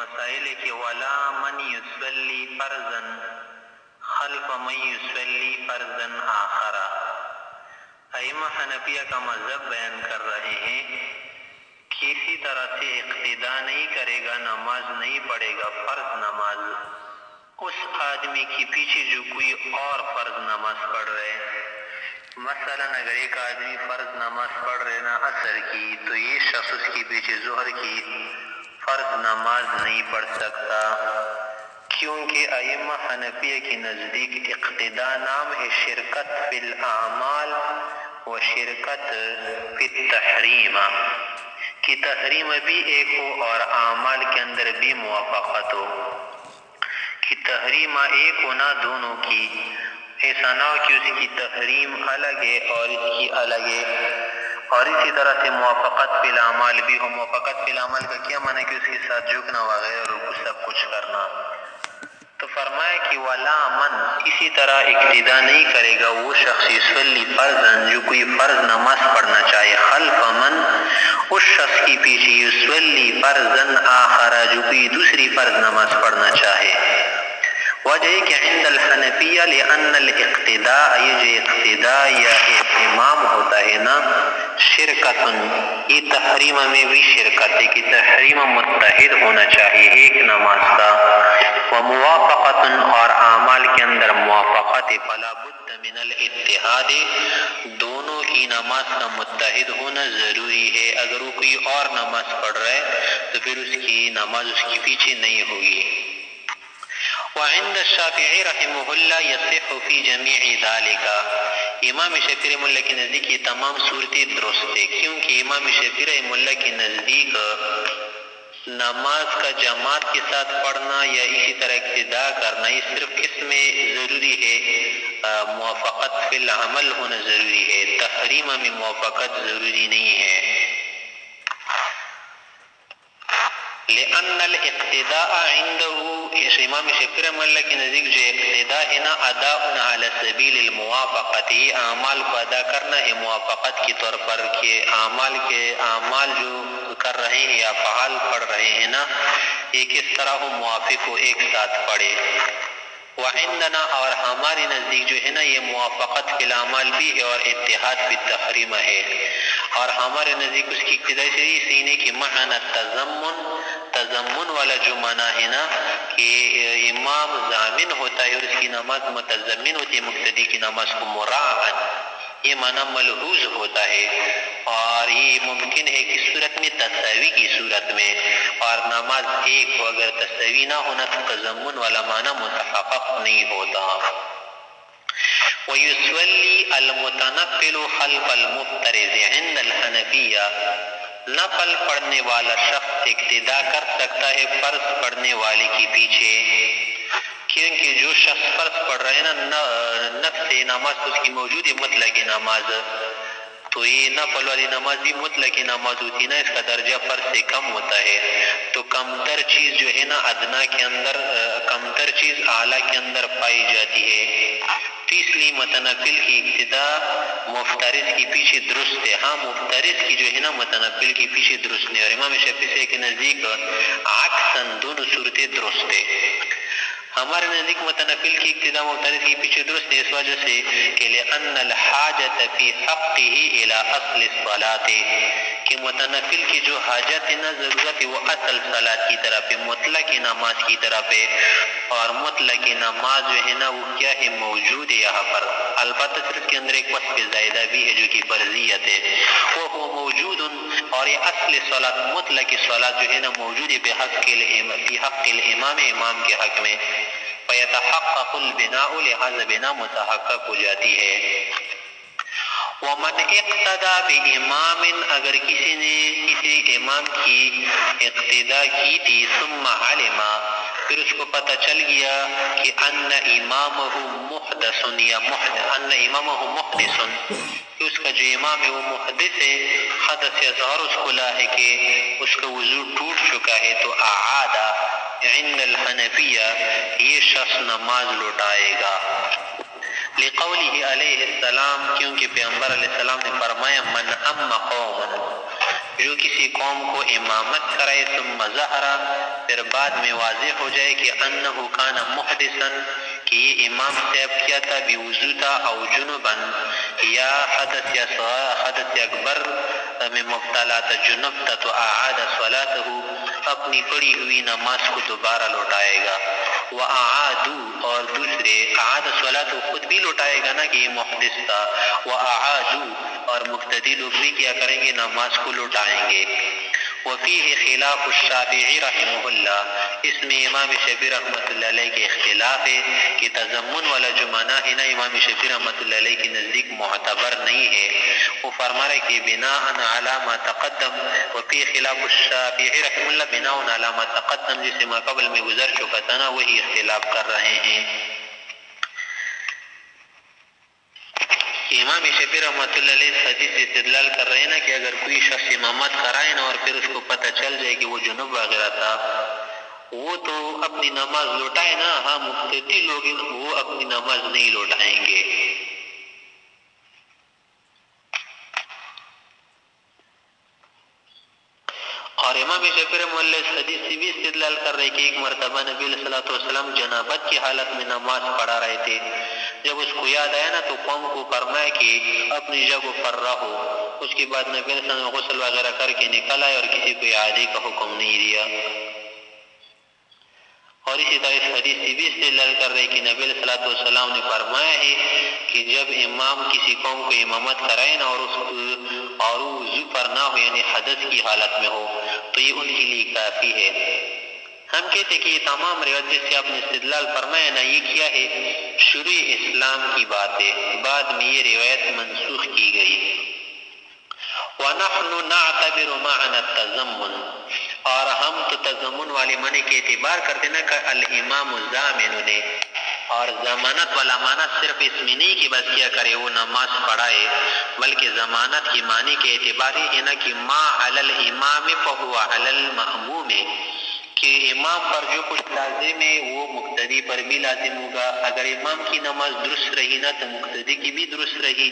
مسائل کی ولا من یصلی فرضا خلف من یصلی فرضا آخر. ائمہ حنفیہ کا مذہب بیان کر رہے ہیں کسی طرح سے اقتداء نہیں کرے گا، نماز نہیں پڑھے گا فرض نماز اس آدمی کے پیچھے جو کوئی اور فرض نماز پڑھ رہے. مثلا اگر ایک آدمی فرض نماز پڑھ رہے نا عصر کی، تو یہ شخص اس کے پیچھے ظہر کی فرض نماز نہیں پڑھ سکتا، کیونکہ ائمہ حنفیہ کے نزدیک اقتداء نام ہے شرکت فی الاعمال و شرکت فی التحریم، کہ تحریم بھی ایک ہو اور اعمال کے اندر بھی موافقت ہو، کہ تحریم ایک ہونا دونوں کی، ایسا نہ ہو کہ اس کی تحریم الگ ہے اور اس کی الگ ہے. اور اسی طرح سے موافقت فی الاعمال بھی ہو. موافقت فی الاعمال کا کیا معنی کہ اس کے ساتھ جھکنا وغیرہ اور سب کچھ کرنا. تو فرمایا کہ ولا من اسی طرح اقتداء نہیں کرے گا وہ شخص یصلی فرضا جو کوئی فرض نماز پڑھنا چاہے، خلف من اس شخص کی پیچھے یصلی فرضا آخر جو کوئی دوسری فرض نماز پڑھنا چاہے. وجہ کہ عند الحنفیہ لأن الاقتداء، یہ جو اقتداء یا اہتمام ہوتا ہے نا، شرکت، یہ تحریم میں بھی شرکت ہے کہ تحریم متحد ہونا چاہیے ایک نماز کا، وموافقت اور اعمال کے اندر موافقت، فلا بد من الاتحاد، دونوں کی نماز کا متحد ہونا ضروری ہے. اگر وہ کوئی اور نماز پڑھ رہا ہے تو پھر اس کی نماز اس کے پیچھے نہیں ہوگی. وعند الشافعی رحمہ اللہ یصح فی جمیع ذالک، امام شافعی رحمہ اللہ کے نزدیک یہ تمام صورتیں درست ہے، کیونکہ امام شافعی رحمہ اللہ کے نزدیک نماز کا جماعت کے ساتھ پڑھنا یا اسی طرح اقتداء کرنا یہ صرف کس میں ضروری ہے؟ موافقت فی العمل ہونا ضروری ہے، تحریم میں موافقت ضروری نہیں ہے. لأن الاقتداء عنده، اس امام شافعی رحمہ اللہ کے نزدیک جو اقتداء ہے نا، اداء علی سبیل الموافقت، یہ اعمال کو ادا کرنا ہے موافقت کے طور پر، کہ اعمال جو کر رہے ہیں یا فعال پڑھ رہے ہیں نا، یہ کس طرح ہو موافق ہو، ایک ساتھ پڑھے. وعندنا اور ہمارے نزدیک جو ہے نا یہ موافقت فی الاعمال بھی ہے اور اتحاد فی التحریم ہے. اور ہمارے نزدیک اس کی ابتدائی سے یہ سینے کی معنی تضمن والا جو معنی ہے نا کہ امام ضامن ہوتا ہے اور اس کی نماز متضمن ہوتی ہے مقتدی کی نماز کو مراعاً، یہ معنی ملحوظ ہوتا ہے. اور یہ ممکن ہے کہ صورت میں تساوی کی صورت میں، اور نماز ایک ہو، اگر تساوی نہ ہونا تو تضمن والا معنی متحقق نہیں ہوتا. وَيُصَلِّي الْمُتَنَفِّلُ خَلْفَ الْمُفْتَرِضِ عِنْدَ الْحَنَفِيَّةِ، نفل پڑھنے والا شخص اقتداء کر سکتا ہے فرض پڑھنے والے کے پیچھے، کیونکہ جو شخص فرض پڑھ رہے ہیں نا نفس نماز اس کی موجود ہے مطلق نماز، تو یہ نفل والی نماز بھی مطلق نماز ہوتی ہے نا، اس کا درجہ فرض سے کم ہوتا ہے. تو کمتر چیز جو ہے نا ادنا کے اندر، کمتر چیز اعلیٰ کے اندر پائی جاتی ہے. تو اس لیے متنفل کی ابتداء مفترض کے پیچھے درست ہے. ہاں مفترض کی جو ہے نا متنفل کے پیچھے درست نہیں، اور امام شافعی کے نزدیک عکساً دونوں صورتیں درست ہے. ہمارے نزدیک متنفل کی ابتداء مفترض کے پیچھے درست ہے اس وجہ سے کہ لأن الحاجت فی حقہ الی اصل الصلاة، کہ متنفل کی جو حاجت ہے نا ضرورت ہے وہ اصل صلاة کی طرف ہے، مطلق نماز کی طرف ہے. اور مطلق نماز جو ہے نا وہ کیا ہے موجود ہے یہاں پر، البتہ صرف کے اندر ایک وصف زائدہ بھی ہے جو کہ فرضیت ہے، وہ موجود. اور یہ اصل صلاۃ مطلق صلاۃ جو ہے نا موجود ہے فی حق الامام، امام کے حق میں، فیتحقق البناء، لہذا بنا متحقق ہو جاتی ہے. ومن اقتدى بامام، اگر کسی نے کسی امام کی اقتداء کی تھی، ثم علم، پھر اس کو پتہ چل گیا کہ ان امامہ محدث یا ان امامہ محدث، کہ اس کا جو امام ہے وہ محدث ہے، حدث اصغر اس کو لاحق ہے، اس کا وضو ٹوٹ چکا ہے، تو اعاد عند الحنفیہ، یہ شخص نماز لوٹائے گا. لقوله علیہ السلام، کیونکہ پیغمبر علیہ السلام نے فرمایا من اما قوم، جو کسی قوم کو امامت کرائے ثم ظہر پھر بعد میں واضح ہو جائے کہ انہ کان محدثا کہ یہ امام صاحب کیا تھا بوضو تھا او جنبا یا حدث اکبر میں مبتلا تھا جنب تھا تو اعاد صلاته اپنی پڑھی ہوئی نماز کو دوبارہ لوٹائے گا وَأَعَادُوا اور دوسرے اعاد صلاته خود بھی لوٹائے گا نا کہ یہ محدث تھا وَأَعَادُوا اور مقتدی لوگ بھی کیا کریں گے نماز کو لوٹائیں گے وفیہ خلاف الشافعی رحمہ اللہ اس میں امام شافعی رحمۃ اللہ علیہ کے اختلاف ہے کہ تضمن والا جو معنی ہے نا امام شافعی رحمۃ اللہ علیہ کے نزدیک معتبر نہیں ہے وہ فرما رہے کہ بناء علی ما تقدم وفی خلاف الشافعی رحمہ اللہ بناء علی ما تقدم جسے ما قبل میں گزر چکا تھا نا وہی اختلاف کر رہے ہیں امام شافعی رحمۃ اللہ علیہ اس حدیث سے استدلال کر رہے ہیں نا کہ اگر کوئی شخص امامت کرائے نا اور پھر اس کو پتہ چل جائے کہ وہ جنوب وغیرہ تھا وہ تو اپنی نماز لوٹائے نا ہاں مقتدی لوگ وہ اپنی نماز نہیں لوٹائیں گے اور امام شافعی رحمۃ اللہ اس حدیث سے بھی استدلال کر رہے کہ ایک مرتبہ نبی علیہ الصلوۃ والسلام جنابت کی حالت میں نماز پڑھا رہے تھے جب اس کو یاد آیا نا تو قوم کو فرمایا کہ اپنی جگہ پر رہو اس کے بعد نبی علیہ السلام غسل وغیرہ کر کے نکل آئے اور کسی کو اعادے کا حکم نہیں دیا اور اسی طرح اس حدیث سے بھی استدلال کر رہے کہ نبی علیہ الصلوۃ والسلام نے فرمایا ہے کہ جب امام کسی قوم کو امامت کرائے نا اور وضو پر نہ ہو یعنی حدث کی حالت میں ہو تو یہ ان کے لیے کافی ہے ہم کہتے ہیں کہ یہ تمام روایت جس سے آپ نے استدلال فرمایا نا یہ کیا ہے شروع اسلام کی بات ہے بعد میں یہ روایت منسوخ کی گئی وَنَحْنُ نَعْتَبِرُ مَعْنَى التَّضَمُّنِ اور ہم تو تضمن والے معنی کے اعتبار کرتے نا کہ الامام الضامن نے اور ضمانت والا معنی صرف اس میں نہیں کہ بس کیا کرے وہ نماز پڑھائے بلکہ ضمانت کی معنی کے اعتبار ہے نا کہ ما علی الامام فهو علی المأموم کہ امام پر جو کچھ لازم ہے وہ مقتدی پر بھی لازم ہوگا اگر امام کی نماز درست رہی نا تو مقتدی کی بھی درست رہی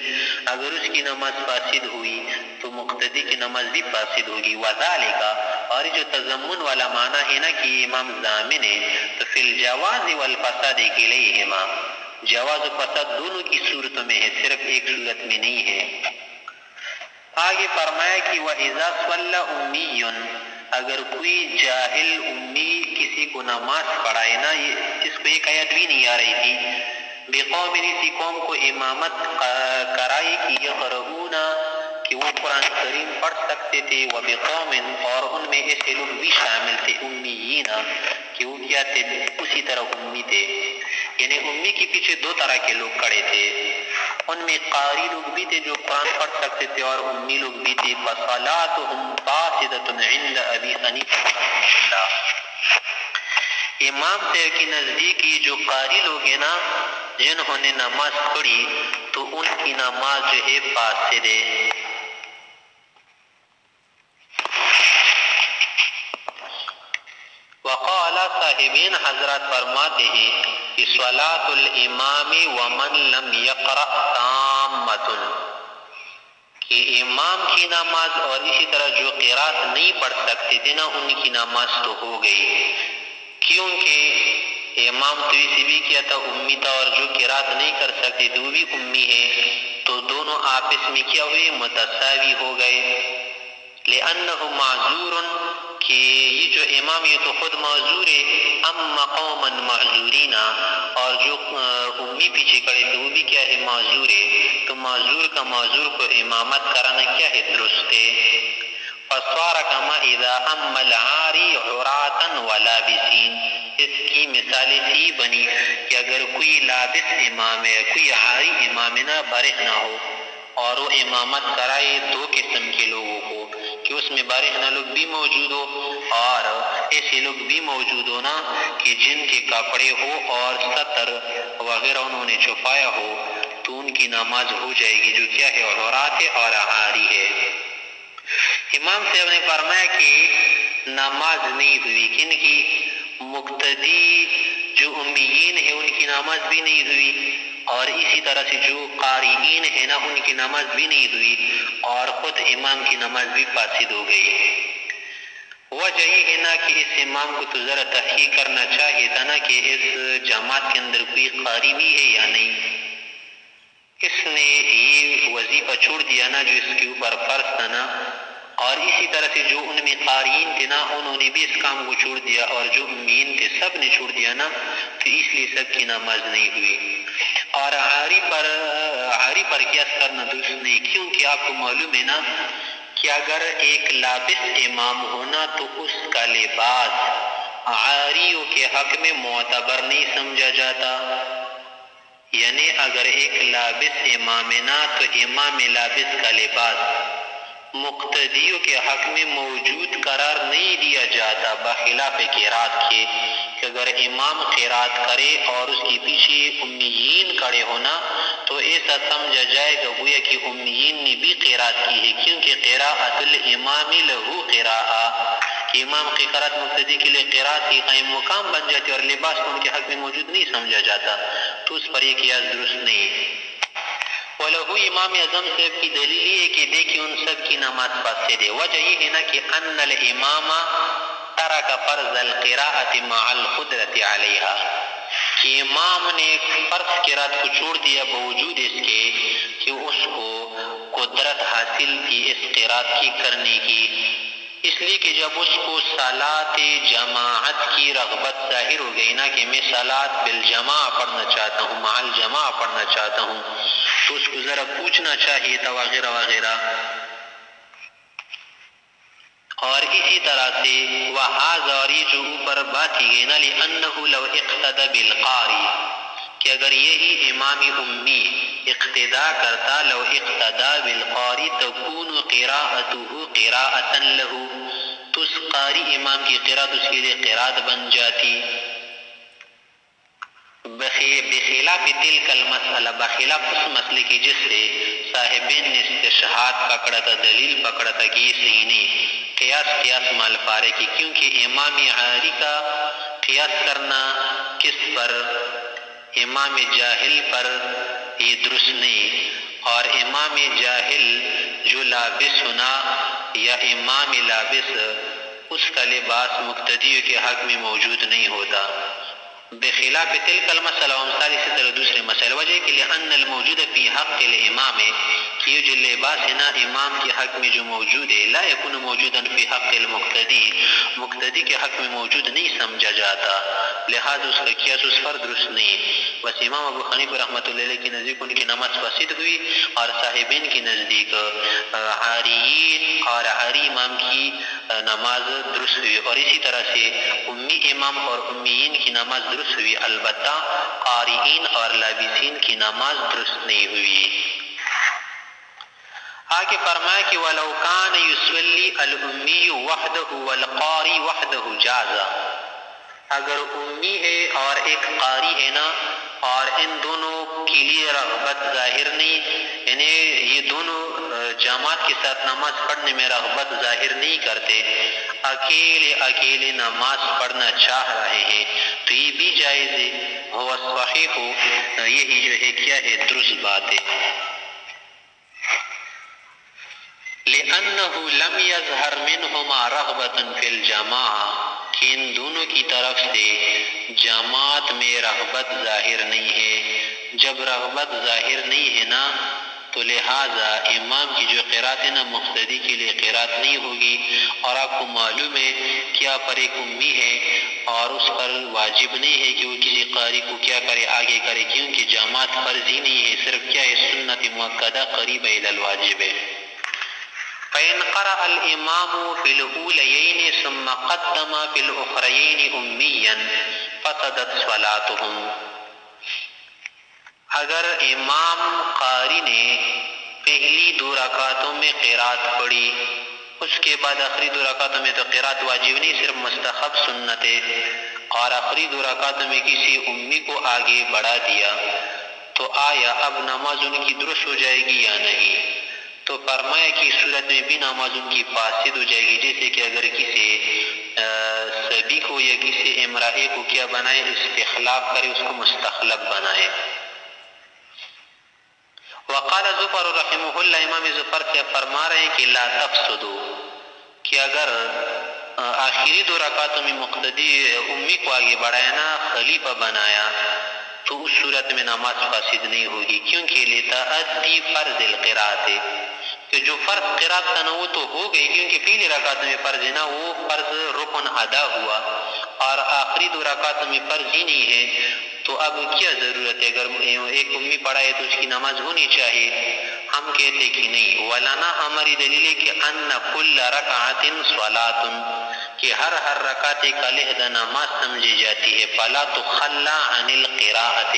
اگر اس کی نماز فاسد ہوئی تو مقتدی کی نماز بھی فاسد ہوگی وذالک اور جو تضمن والا معنی ہے نا کہ امام ضامن ہے تو فی الجواز والفساد کلیہما جواز و فساد دونوں کی صورتوں میں ہے صرف ایک صورت میں نہیں ہے آگے فرمایا کہ وَإِذَا صَلَّى أُمِّيٌّ اگر کوئی جاہل امی کسی کو نماز پڑھائے نا اس کو ایک آیت بھی نہیں آ رہی تھی بقوم اسی قوم کو امامت کرائی کہ یقرؤون کہ وہ قرآن کریم پڑھ سکتے تھے وبقوم اور ان میں ایسے لوگ بھی شامل تھے امیین کہ وہ کیا تھے اسی طرح امی تھے یعنی امی کے پیچھے دو طرح کے لوگ کھڑے تھے ان میں قاری لوگ بھی تھے جو قرآن پڑھ سکتے تھے اور امی لوگ بھی تھے فصلاتهم فاسدة عند ابی حنیفہ امام سے کے نزدیک یہ جو قاری لوگ ہیں نا جنہوں نے نماز پڑھی تو ان کی نماز جو ہے فاسد ہے وقال صاحبین حضرات فرماتے ہیں کہ صلاۃ الامام ومن لم یقرأ تامۃ کہ امام کی نماز اور اسی طرح جو قرات نہیں پڑھ سکتے تھے نا ان کی نماز تو ہو گئی کیونکہ امام تو اسی بھی کیا تھا امی تھا اور جو قرات نہیں کر سکتے تھے وہ بھی امی ہے تو دونوں آپس میں کیا ہوئے متساوی ہو گئے لأنه معذور کہ یہ جو امام یہ تو خود معذور ہے اما قوما معذورین اور جو امی پیچھے کھڑے تھے وہ بھی کیا ہے معذور ہے تو معذور کا معذور کو امامت کرانا کیا ہے درست ہے فصار کما اذا اما العاری عراتا ولابسین اس کی مثال سی بنی کہ اگر کوئی لابس امام ہے کوئی عاری امام نہ برہ نہ ہو اور وہ امامت کرائے دو قسم کے لوگوں کو کہ اس میں بارہنہ لوگ بھی موجود ہو اور ایسے لوگ بھی موجود ہو نا کہ جن کے کپڑے ہو اور سطر وغیرہ انہوں نے چھپایا ہو تو ان کی نماز ہو جائے گی جو کیا ہے عورات ہے اور عاری ہے امام صاحب نے فرمایا کہ نماز نہیں ہوئی کن کی مقتدی جو امیین ہے ان کی نماز بھی نہیں ہوئی اور اسی طرح سے جو قارئین ہیں نا ان کی نماز بھی نہیں ہوئی اور خود امام کی نماز بھی فاسد ہو گئی۔ وجہ یہ ہے نا کہ اس امام کو تو ذرا تحقیق کرنا چاہیے تھا نا کہ اس جماعت کے اندر کوئی قاری بھی ہے یا نہیں۔ اس نے یہ وظیفہ چھوڑ دیا نا جو اس کے اوپر فرض تھا نا، اور اسی طرح سے جو ان میں قارئین تھے نا انہوں نے بھی اس کام کو چھوڑ دیا، اور جو امیین تھے سب نے چھوڑ دیا نا، تو اس لیے سب کی نماز نہیں ہوئی۔ اور عاری پر قیاس کرنا درست نہیں، کیونکہ آپ کو معلوم ہے نا کہ اگر ایک لابس امام ہونا تو اس کا لباس عاریوں کے حق میں معتبر نہیں سمجھا جاتا۔ یعنی اگر ایک لابس امام ہے نا تو امام لابس کا لباس مقتدیوں کے حق میں موجود قرار نہیں دیا جاتا، بخلاف قرات کے، کہ اگر امام قرات کرے اور اس کے پیچھے امیین کھڑے ہونا تو ایسا سمجھا جائے گا گویا کہ امیین نے بھی قرات کی ہے، کیونکہ قراءۃ الامام لہو قراءہ، کہ امام کی قرات مقتدی کے لیے قرات کی قائم مقام بن جاتی اور لباس ان کے حق میں موجود نہیں سمجھا جاتا، تو اس پر یہ قیاس درست نہیں ہے۔ وَلَهُ امام اعظم صاحب کی دلیل یہ ہے کہ دیکھیں ان سب کی نماز فاسد ہے۔ وجہ یہ ہے نا کہ ان الامام ترک فرض القراءۃ مع القدرۃ علیہا، کہ امام نے فرض قرات کو چھوڑ دیا باوجود اس کے کہ اس کو قدرت حاصل تھی اس قرات کی کرنے کی، اس لیے کہ جب اس کو صلاۃ جماعت کی رغبت ظاہر ہو گئی نا کہ میں صلاۃ بالجماع پڑھنا چاہتا ہوں، مع الجماع پڑھنا چاہتا ہوں، تو اس کو ذرا پوچھنا چاہیے تھا وغیرہ وغیرہ۔ اور اسی طرح سے وہذا، اور یہ جو اوپر بات کی گئی نا لأنه لو اقتدى بالقاری، کہ اگر یہی امام امی اقتدا کرتا، لو اقتدى بالقاری تكون قراءته قراءة له، تو اس قاری امام کی قرات اس کے لیے قرات بن جاتی۔ بخلاف تلک المسئلہ، بخلاف اس مسئلے کی جس سے صاحبین نے استشہاد پکڑا تھا، دلیل پکڑا تھا کہ یہ صحیح نہیں، قیاس مال پارے کی، کیونکہ امام عاری کا قیاس کرنا کس پر؟ امام جاہل پر، یہ درست نہیں۔ اور امام جاہل جو لابس ہونا یا امام لابس، اس کا لباس مقتدیوں کے حق میں موجود نہیں ہوتا، بخلاف تلک المسئلہ وامثال اسی طرح دوسرے مسائل۔ وجہ کہ لأن الموجود فی حق الامام، کہ یہ جو لباس ہے نا امام کے حق میں جو موجود ہے، لا یکون موجودا فی حق المقتدی، مقتدی کے حق میں موجود نہیں سمجھا جاتا، لہذا اس کا قیاس اس پر درست نہیں۔ بس امام ابو حنیفہ رحمۃ اللہ علیہ کی نزدیک ان کی نماز فاسد ہوئی، اور صاحبین کی نزدیک عاریین اور عاری امام کی نماز درست ہوئی، اور اسی طرح سے امی امام اور امیین کی نماز درست ہوئی، البتہ قارئین اور لابسین کی نماز درست نہیں ہوئی۔ آگے فرمایا کہ وَلَوْ كَانَ يُصَلِّي الْأُمِّيُّ وَحْدَهُ وَالْقَارِي وَحْدَهُ جَازَ، اگر امی ہے اور ایک قاری ہے نا، اور ان دونوں کے لیے رغبت ظاہر نہیں، یعنی یہ دونوں جماعت کے ساتھ نماز پڑھنے میں رغبت ظاہر نہیں کرتے، اکیلے نماز پڑھنا چاہ رہے ہیں، تو یہ بھی جائز ہے۔ هو الصحیح، یہی جو ہے کیا ہے درست بات ہے۔ لأنه لم يظهر منهما رغبة في الجماعة، کہ ان دونوں کی طرف سے جماعت میں رغبت ظاہر نہیں ہے، جب رغبت ظاہر نہیں ہے نا تو لہٰذا امام کی جو قرات ہے نا مقتدی کے لیے قرات نہیں ہوگی، اور آپ کو معلوم ہے کیا پر ایک امی ہے اور اس پر واجب نہیں ہے کہ وہ کسی قاری کو کیا کرے آگے کرے، کیونکہ جماعت فرض ہی نہیں ہے، صرف کیا ہے سنت مؤکدہ قریب الی الواجب ہے۔ فإن قرأ الإمام في الأوليين ثم قدم في الأخريين أميا فسدت صلاتهم، اگر امام قاری نے پہلی دو رکعتوں میں قرات پڑھی، اس کے بعد آخری دو رکعتوں میں تو قرات واجب نہیں، صرف مستحب سنت ہے، اور آخری دو رکعتوں میں کسی امی کو آگے بڑھا دیا، تو آیا اب نماز ان کی درست ہو جائے گی یا نہیں؟ تو فرمایا کہ اس صورت میں بھی نماز ان کی فاسد ہو جائے گی، جیسے کہ اگر کسی سبی کو یا کسی امرأے کو کیا بنائے، استخلاف کرے، اس کو مستخلف بنائے۔ وقال زفر رحمہ اللہ، امام زفر سے فرما رہے ہیں کہ لا تفسدو، کہ اگر آخری 2 رکعتوں میں مقتدی امی کو آگے بڑھایا نا، خلیفہ بنایا، تو اس صورت میں نماز فاسد نہیں ہوگی، کیونکہ لتعدی فرض القراءت، کہ جو فرض قرات تھا نا وہ تو ہو گئی، کیونکہ پہلی رکعت میں فرض ہے نا، وہ فرض رکن ادا ہوا، اور آخری 2 رکعت میں فرض ہی نہیں ہے، تو اب کیا ضرورت ہے؟ اگر ایک امی پڑھائے تو اس کی نماز ہونی چاہیے۔ ہم کہتے کہ نہیں، ولانا ہماری دلیل ہے کہ ان کل رکعت صلاۃ، کہ ہر رکعت ایک علیحدہ نماز سمجھی جاتی ہے، فلا تخلا عن القراءۃ،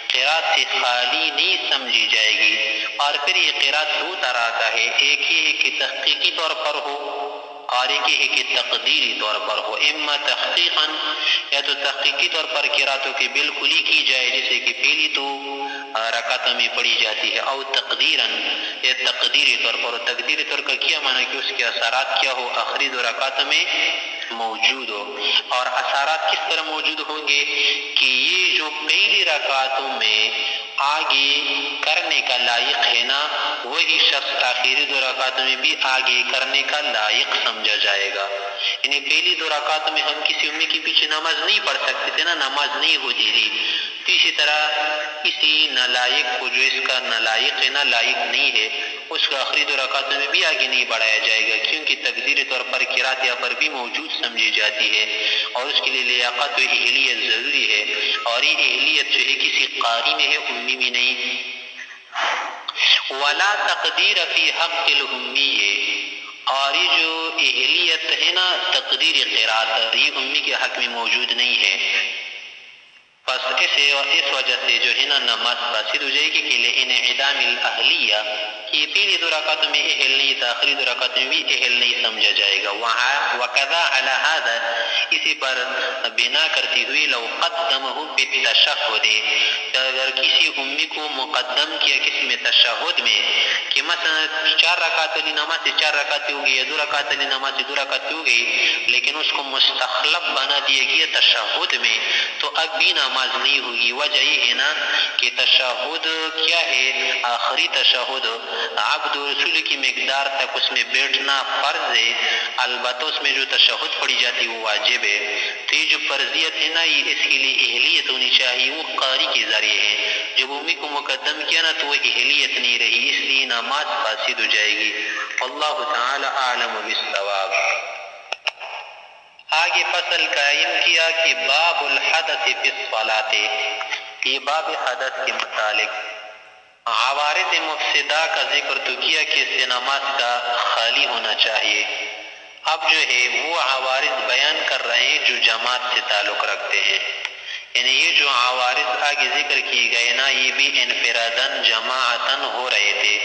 قراءت سے خالی نہیں سمجھی جائے گی۔ اور پھر یہ قراءت 2 طرح کا ہے، ایک یہ ہے کہ تحقیقی طور پر ہو، اور ایک یہ ہے کہ تقدیری طور پر ہو۔ اما تحقیقاً، یا تو تحقیقی طور پر قراءتوں کی بالکل ہی کی جائے، جیسے کہ پہلی 2 رکعتوں میں پڑھی جاتی ہے، او تقدیراً، یا تقدیری طور پر۔ تقدیری طور کا کیا معنی کہ اس کے اثرات کیا ہو، آخری 2 رکعتوں میں موجود ہو۔ اور اثرات کس طرح موجود ہوں گے کہ یہ جو پہلی رکعتوں میں آگے کرنے کا لائق ہے نا، وہی شخص آخری 2 رکعتوں میں بھی آگے کرنے کا لائق سمجھا جائے گا۔ یعنی پہلی 2 رکعتوں میں ہم کسی امی کے پیچھے نماز نہیں پڑھ سکتے تھے نا، نماز نہیں ہوتی تھی، تو اسی طرح کسی نالائق کو، جو اس کا نالائق ہے نا، لائق نہیں ہے، اس کو آخری 2 رکعتوں میں بھی آگے نہیں بڑھایا جائے گا، کیونکہ تقدیری طور پر قرات یہاں پر بھی موجود سمجھی جاتی ہے، اور اس کے لیے لیاقت و اہلیت ضروری ہے، اور یہ اہلیت جو ہے کسی قاری میں ہے، امی میں نہیں۔ ولا تقدیر فی حق الامی، اور یہ جو اہلیت ہے نا تقدیر قرات، یہ امی کے حق میں موجود نہیں ہے۔ پس اس وجہ سے جو ہے نا نماز فاسد ہو جائے گی، کہ لانعدام الاہلیہ، کہ پہلی 2 رکعتوں میں اہل نہیں تھا، آخری 2 رکعتوں میں بھی اہل نہیں سمجھا جائے گا۔ وکذا علی ھذا، اسی پر بنا کرتی ہوئی، لو قدمہ بالتشہد، اگر کسی امی کو مقدم کیا کسی میں تشہد میں، کہ مثلا 4 رکعت والی نماز سے 4 رکعت ہو گئی، یا 2 رکعت والی نماز سے 2 رکعت ہو گئی، لیکن اس کو مستخلف بنا دیا گیا تشہد میں، تو اب بھی نماز نہیں ہوگی۔ وجہ یہ ہے نا کہ تشہد کیا ہے، آخری تشہد عبد و رسول کی مقدار تک اس میں بیٹھنا فرض ہے، البتہ اس میں جو تشہد پڑھی جاتی وہ واجب ہے۔ تو یہ جو فرضیت ہے نا، یہ اس کے لیے اہلیت ہونی چاہیے، وہ قاری کے ذریعے ہے۔ جب امی کو مقدم کیا نا تو وہ اہلیت نہیں رہی، اس لیے نماز فاسد ہو جائے گی۔ اللہ تعالی اعلم بالصواب۔ آگے فصل قائم کیا کہ باب الحدث فی الصلاۃ، یہ باب حدث کے متعلق عوارض مفسدہ کا ذکر تو کیا کہ اس سے نماز کا خالی ہونا چاہیے۔ اب جو ہے وہ عوارض بیان کر رہے ہیں جو جماعت سے تعلق رکھتے ہیں، یعنی یہ جو عوارض آگے ذکر کیے گئے نا، یہ بھی انفراداً جماعتاً ہو رہے تھے۔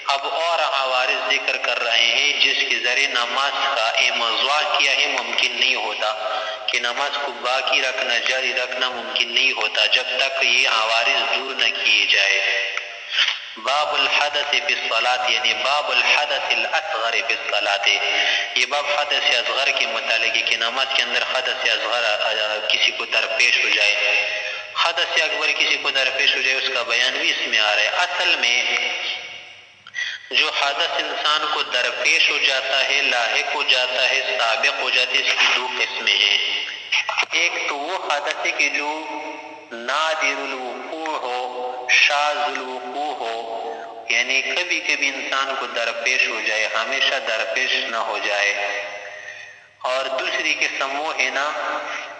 اب اور عوارض ذکر کر رہے ہیں جس کے ذریعے نماز کا امضاء کیا ہے ممکن نہیں ہوتا، کہ نماز کو باقی رکھنا، جاری رکھنا ممکن نہیں ہوتا جب تک یہ عوارض دور نہ کیے جائے۔ باب الحدث فی الصلاۃ، یعنی باب الحدث الاصغر فی الصلاۃ، یہ باب حدث اصغر کے متعلق ہے کہ نماز کے اندر حدث اصغر کسی کو درپیش ہو جائے، حدث اکبر کسی کو درپیش ہو جائے، اس کا بیان بھی اس میں آ رہا ہے۔ اصل میں جو حدث انسان کو درپیش ہو جاتا ہے، لاحق ہو جاتا ہے، سابق ہو جاتی ہے، اس کی 2 قسمیں ہیں۔ ایک تو وہ حدث ہے کہ جو نادر الوقوع ہو، شاذ الوقوع ہو، یعنی کبھی کبھی انسان کو درپیش ہو جائے، ہمیشہ درپیش نہ ہو جائے۔ اور دوسری قسم وہ ہے نا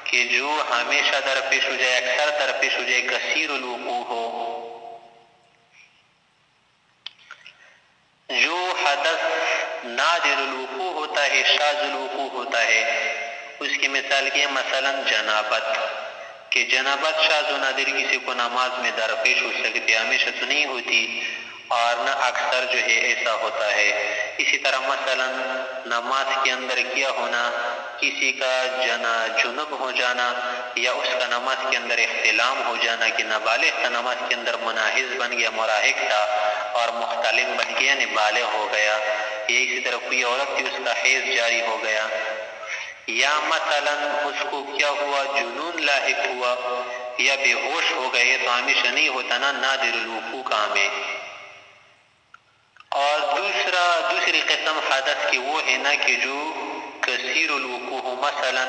کہ جو ہمیشہ درپیش ہو جائے، اکثر درپیش ہو جائے، کثیر الوقوع ہو۔ جو حدث نادر الوقوع ہوتا ہے، شاذ الوقوع ہوتا ہے، اس کی مثال کی مثلا جنابت، کہ جنابت شاذ و نادر کسی کو نماز میں درپیش ہو سکتی، ہمیشہ تو نہیں ہوتی، اور نہ اکثر جو ہے ایسا ہوتا ہے۔ اسی طرح مثلا نماز کے اندر کیا ہونا، کسی کا جنب ہو جانا، یا اس کا نماز کے اندر احتلام ہو جانا، کہ نابالغ کا نماز کے اندر مناحز بن گیا، مراہق تھا اور محتلم بن گیا، یعنی بالغ ہو گیا، یا اسی طرح کوئی عورت تھی اس کا حیض جاری ہو گیا، یا مثلا اس کو کیا ہوا، جنون لاحق ہوا، یا بے ہوش ہو گئے، تو ہمیشہ نہیں ہوتا نا، نادر الوقوع کام ہے۔ اور دوسری قسم حدث کی وہ ہے نا کہ جو کثیر الوقوع ہو، مثلا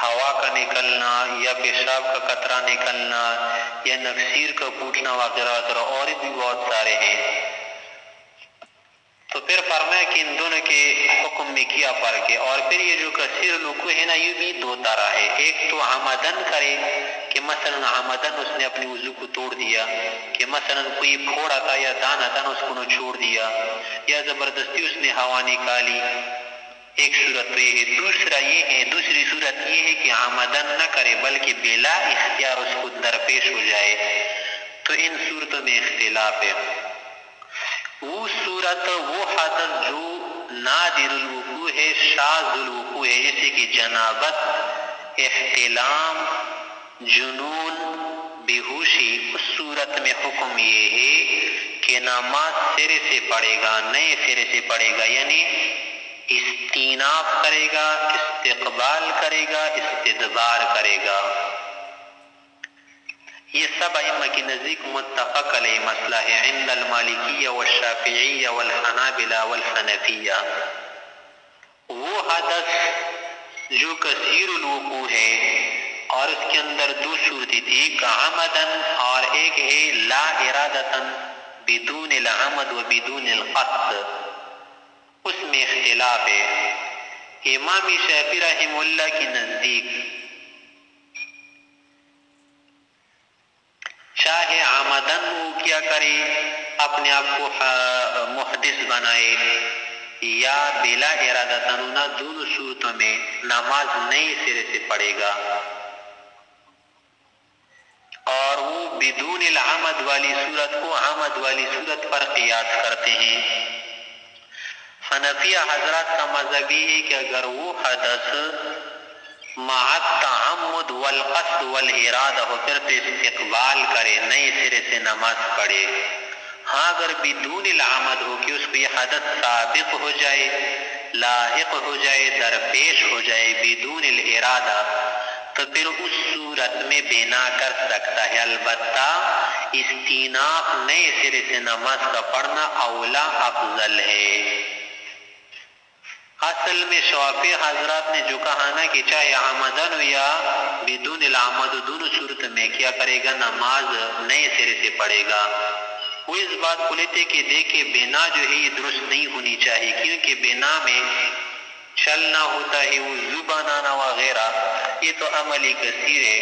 ہوا کا نکلنا یا پیشاب کا قطرہ نکلنا یا نفسیر کا پھوٹنا وغیرہ وغیرہ، اور بھی بہت سارے ہیں۔ تو پھر فرمایا کہ ان دونوں کے حکم میں کیا فرق ہے۔ اور پھر یہ جو کثیر الوقوع ہے نا، یہ بھی دو طرح ہے۔ ایک تو عمدن کرے کہ مثلا عمدن اس نے اپنی وضو کو توڑ دیا، کہ مثلا کوئی پھوڑا تھا یا دانا تھا نا، اس کو چھوڑ دیا، یا زبردستی اس نے ہوا نکالی، ایک صورت تو یہ ہے۔ دوسری صورت یہ ہے کہ عمدن نہ کرے بلکہ بلا اختیار اس کو درپیش ہو جائے، تو ان صورتوں میں اختلاف ہے۔ وہ صورت، وہ حدث جو نادر الوقوع ہے، شاذ الوقوع ہے، جیسے کہ جنابت، احتلام، جنون، بے ہوشی، اس صورت میں حکم یہ ہے کہ نماز سرے سے پڑھے گا، نئے سرے سے پڑھے گا، یعنی استیناف کرے گا، استقبال کرے گا، استدبار کرے گا۔ یہ سب ائمہ کی نزدیک متفق علیہ مسئلہ ہے، عند المالکیہ والشافعیہ والحنابلہ والحنفیہ۔ وہ حدث جو کثیر الوقوع ہے اور اس کے اندر دو صورتیں تھی، ایک عمدن اور ایک ہے لا ارادتن، بدون العمد و بدون القصد، اس میں اختلاف ہے۔ امام شافعی رحمہ اللہ کی نزدیک چاہے عمدن وہ کیا کرے، اپنے آپ کو محدث بنائے، یا بلا ارادتن، دونوں صورتوں میں نماز نئے سرے سے پڑھے گا۔ اور وہ بدون العمد والی صورت کو عمد والی صورت پر قیاس کرتے ہیں۔ حنفیہ حضرات کا مذہب یہ ہے کہ اگر وہ حدث مع التعمد والقصد والارادہ ہو، پھر تو استقبال کرے، نئے سرے سے نماز پڑھے۔ ہاں اگر بدون العمد ہو کہ اس کو یہ حدث سابق ہو جائے، لاحق ہو جائے، درپیش ہو جائے بدون الارادہ، تو پھر اس صورت میں بنا کر سکتا ہے، البتہ استیناف نئے سرے سے نماز کا پڑھنا اولا افضل ہے۔ اصل میں شافعی حضرات نے جو کہا نا کہ چاہے عمدن یا بدون العمد دونوں صورت میں کیا کرے گا، نماز نئے سرے سے پڑھے گا۔ وہ اس بات کو لیتے کہ دیکھیں بنا جو ہے یہ درست نہیں ہونی چاہیے، کیونکہ بنا میں چلنا ہوتا ہے، وضو بنانا وغیرہ، یہ تو عمل کثیر ہے۔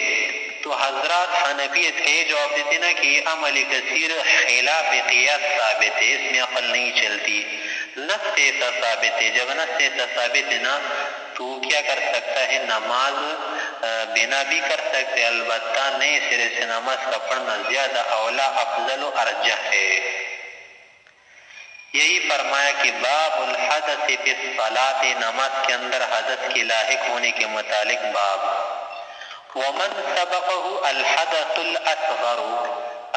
تو حضرات حنفیت کے جواب دیتے نا کہ یہ عمل کثیر خلاف قیاس ثابت ہے، اس میں عقل نہیں چلتی، نص ایسا ثابت ہے۔ جب نص ایسا ثابت ہے نا تو وہ کیا کر سکتا ہے، نماز بنا بھی کر سکتے، البتہ نئے سرے سے نماز کا پڑھنا زیادہ اولا افضل و ارجح ہے۔ یہی فرمایا کہ باب الحدث فی الصلاۃ، نماز کے اندر حدث کے لاحق ہونے کے متعلق باب۔ ومن سبقہ الحدث الاصغر،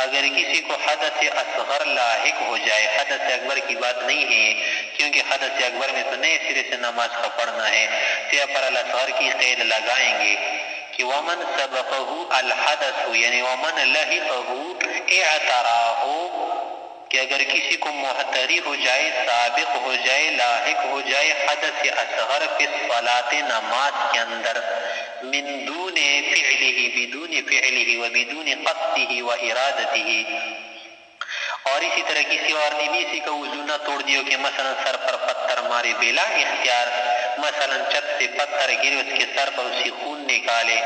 اگر کسی کو حدث اصغر لاحق ہو جائے، حدث اکبر کی بات نہیں ہے، کیونکہ حدث اکبر میں تو نئے سرے سے نماز کا پڑھنا ہے، تو یہاں پر الاصغر کی قید لگائیں گے کہ ومن سبقہ الحدث، یعنی ومن لحقہ اعتراہ، کہ اگر کسی کو محتری ہو جائے، سابق ہو جائے، لاحق ہو جائے حدث اصغر فی الصلاۃ، نماز کے اندر، من دون فعلہ، بدون فعلہ و بدون قصدہ و ارادتہ، اور اسی طرح کسی اور نے بھی اسی کا وضو نہ توڑ دیو کہ مثلا سر پر پتھر مارے بلا اختیار، مثلا چھت سے پتھر گرے اس کے سر پر اسی خون نکالے،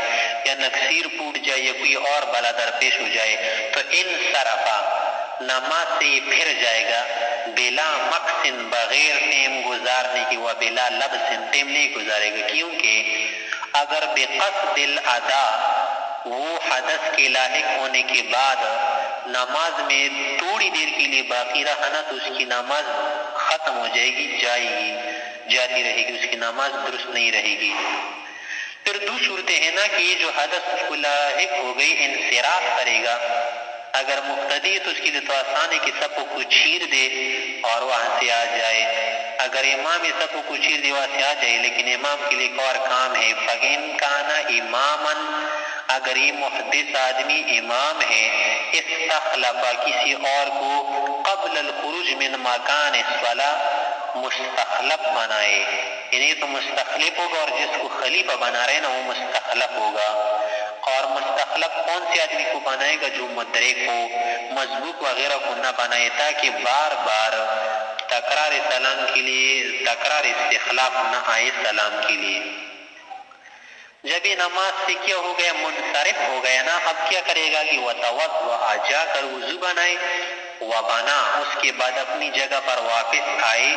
یا نکسیر پھوٹ جائے، یا کوئی اور بلا درپیش ہو جائے، تو ان صرفا، نماز سے یہ پھر جائے گا، بلا مقصن، بغیر ٹیم گزارنے کی، و بلا لبس، ٹیم نہیں گزارے گا، کیونکہ اگر بقصد الادا، وہ حدث کے لاحق ہونے کے بعد نماز میں تھوڑی دیر کے لیے باقی رہا نا، تو اس کی نماز ختم ہو جائے گی، جاتی رہے گی، اس کی نماز درست نہیں رہے گی۔ پھر دو صورتیں ہیں نا کہ یہ جو حدث اس کو لاحق ہو گئی، انصراف کرے گا، اگر مقتدی ہے تو اس کے لیے تو آسان ہے کہ سب کو چیر دے اور وہاں سے آ جائے، اگر امام یہ سب کو چیر دے وہاں سے آ جائے، لیکن امام کے لیے ایک اور کام ہے، فَإِن كَانَ إِمَامًا، اگر یہ محدث آدمی امام ہے استخلف کسی اور کو قبل الخروج من مکان الصلاة مستخلف بنائے، یعنی تو مستخلف ہوگا اور جس کو خلیفہ بنا رہے نا وہ مستخلف ہوگا. اور مستخلف کون سے آدمی کو بنائے گا؟ جو مدرک ہو، مسبوق وغیرہ کو نہ بنائے، تاکہ بار بار تکرار سلام کے لیے تکرار استخلاف نہ آئے سلام کے لیے. جب یہ نماز سے کیا ہو گیا؟ منصرف ہو گیا نا. اب کیا کرے گا کہ وتوضأ، جا کر وضو بنائے، وبنا، اس کے بعد اپنی جگہ پر واپس آئے.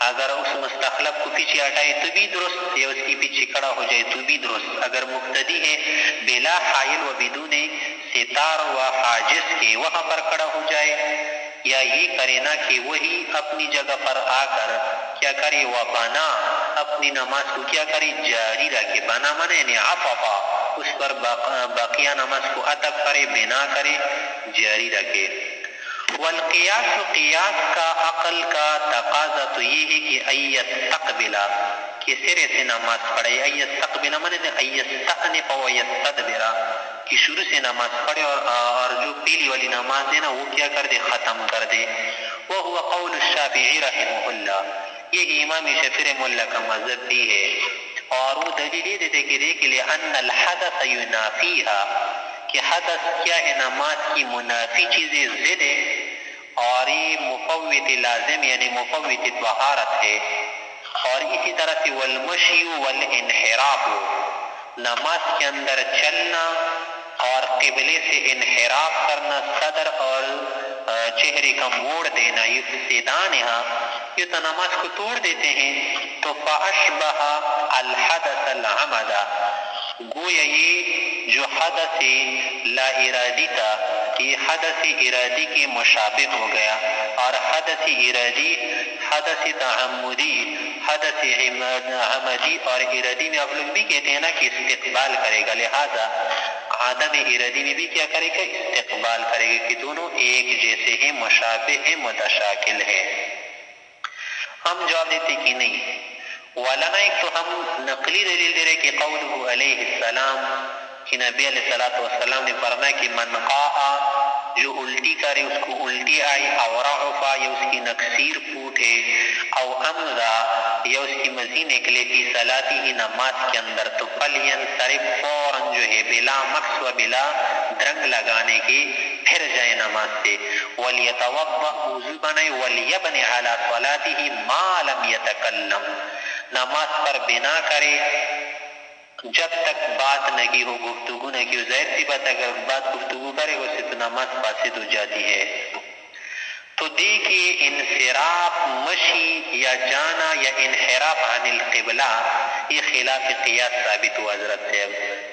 اگر اس مستخلف کو پیچھے ہٹائے تو بھی درست، یا اس کی پیچھے کھڑا ہو جائے تو بھی درست. اگر مقتدی ہے بلا حائل و بدون ستار و حاجز کے وہاں پر کھڑا ہو جائے، یا یہ کرے نا کہ وہی اپنی جگہ پر آ کر کیا کرے؟ وبنا، اپنی نماز کو کیا کرے؟ جاری رکھے. بنا مانے یعنی عففا، اس پر باقیہ نماز کو عطف کرے، بنا کرے، جاری رکھے. والقیاس، قیاس کا عقل کا تقاضا تو یہ ہے کہ ایستقبلا، کہ سرے سے نماز پڑھے. ایستقبلا مانے ایستأنف و یستدبرا، کہ شروع سے نماز پڑھے اور جو پہلی والی نماز ہے نا وہ کیا کر دے؟ ختم کر دے. وهو قول الشافعی رحمہ اللہ، یہ امام شافعی رحمہ اللہ کا مذہب بھی ہے. اور وہ دلیل یہ دیتے کہ دیکھ لئے ان الحدث ینافیہا، کہ حدث کیا ہے؟ نماز کی منافی چیزیں ضد ہے، اور یہ مفوت لازم یعنی مفوت طہارت ہے. اور اسی طرح سے والمشی والانحراف، نماز کے اندر چلنا اور قبلے سے انحراف کرنا، صدر اور چہرے کا موڑ دینا، یفسدانہا، یہ تو نماز کو توڑ دیتے ہیں. تو فاشبہ الحدث العمد، گویا یہ جو حدث لا ارادی تھا یہ حدث ارادی کے مشابہ ہو گیا. اور حدث ارادی، حدث تعمدی، حدث عمدی اور ارادی میں آپ لوگ بھی کہتے ہیں نا کہ استقبال کرے گا، لہذا عدم ارادی میں بھی کیا کرے گا؟ استقبال کرے گا، کہ دونوں ایک جیسے ہیں، مشابہ ہیں، متشاکل ہے. ہم جواب دیتے کہ نہیں. ولنا ایک تو ہم نقلی دلیل دے رہے کہ قولہ علیہ السلام، کہ نبی علیہ السلام نے فرمایا کہ من قاء، جو الٹی کرے اس کو الٹی آئی، او رعفا، یا اس کی نکسیر پھوٹے، او امضا، یا اس کی مزی نکلے، فی صلاتی ہی، نماز کے اندر، تو فلینصرف، فوراً جو ہے بلا مکس و بلا درنگ لگانے کے پھر جائے نماز سے. ولیتوضأ، وضو بنائے، ولیبن علی صلاتہ ما لم یتکلم، نماز پر بنا کرے جب تک بات نہ کی ہو، گفتگو نہ کی ہو. ظاہر سی بات اگر بات گفتگو کرے اس سے تو نماز فاسد ہو جاتی ہے. تو دیکھیے انصراف، مشی یا جانا یا انحراف عن القبلہ، یہ خلاف قیاس ثابت ہوا حضرت سے،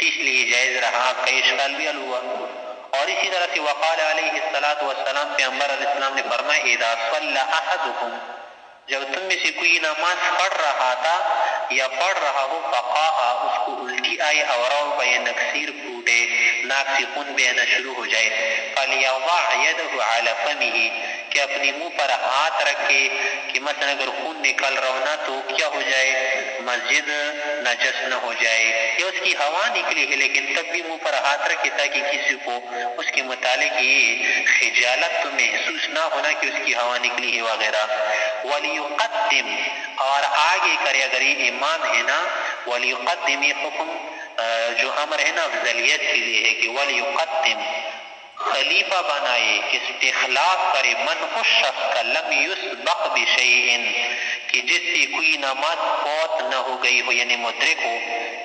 اس لیے جائز رہا. آپ کا اشکال بھی حل ہوا. اور اسی طرح سے وقال علیہ السلام، پیغمبر علیہ السلام نے فرمایا اذا صلی احدکم، جب تم میں سے کوئی نماز پڑھ رہا تھا یا پڑھ رہا ہو، فقاء، اس کو الٹی آئے، اور یا نکسیر پھوٹے، ناک سے خون بہنا شروع ہو جائے، فلیضع یدہ علی فمہ، کہ اپنی منہ پر ہاتھ رکھے، کہ مثلا اگر خون نکل رہا ہو نا تو کیا ہو جائے؟ مسجد نجس نہ ہو جائے. یا اس کی ہوا نکلی ہے لیکن تب بھی منہ پر ہاتھ رکھے تاکہ کسی کو اس کے متعلق یہ خجالت تو محسوس نہ ہونا کہ اس کی ہوا نکلی ہے وغیرہ. ولیقدم، اور آگے کرے اگر یہ امام ہے نا، ولیقدم، یہ حکم جو امر ہے نا افضلیت کے لیے ہے، کہ ولیقدم، خلیفہ بنائے، استخلاف کرے، من اس شخص کا لم یسبق بشیء، کہ جس سے کوئی نماز فوت نہ ہو گئی ہو، یعنی مدرک ہو،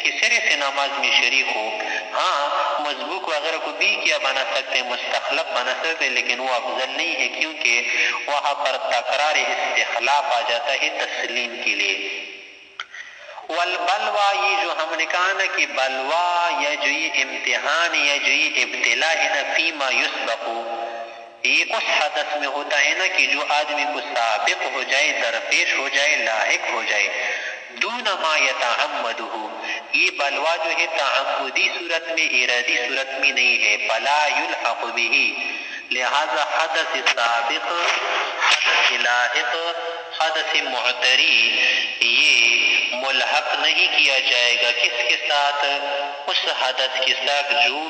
کہ سرے سے نماز میں شریک ہو. ہاں مسبوق وغیرہ کو بھی کیا بنا سکتے ہیں، مستخلف بنا سکتے ہیں، لیکن وہ افضل نہیں ہے، کیونکہ وہاں پر تکرار استخلاف آ جاتا ہے تسلیم کے لیے. والبلوا، یہ جو ہم نے کہا نا کہ بلوا یا جو یہ امتحان یا جو یہ ابتلا ہے نا، فیما یسبق، یہ اس حدث میں ہوتا ہے نا کہ جو آدمی کو سابق ہو جائے، درپیش ہو جائے، لاحق ہو جائے. دون ما یتعمدہ، یہ بلوا جو ہے تعمدی صورت میں، ارادی صورت میں نہیں ہے. فلا یلحق بہ، لہذا حدث سابق، حدث لاحق، حدث معتری، یہ ملحق نہیں کیا جائے گا کس کے ساتھ؟ اس حدث کے ساتھ جو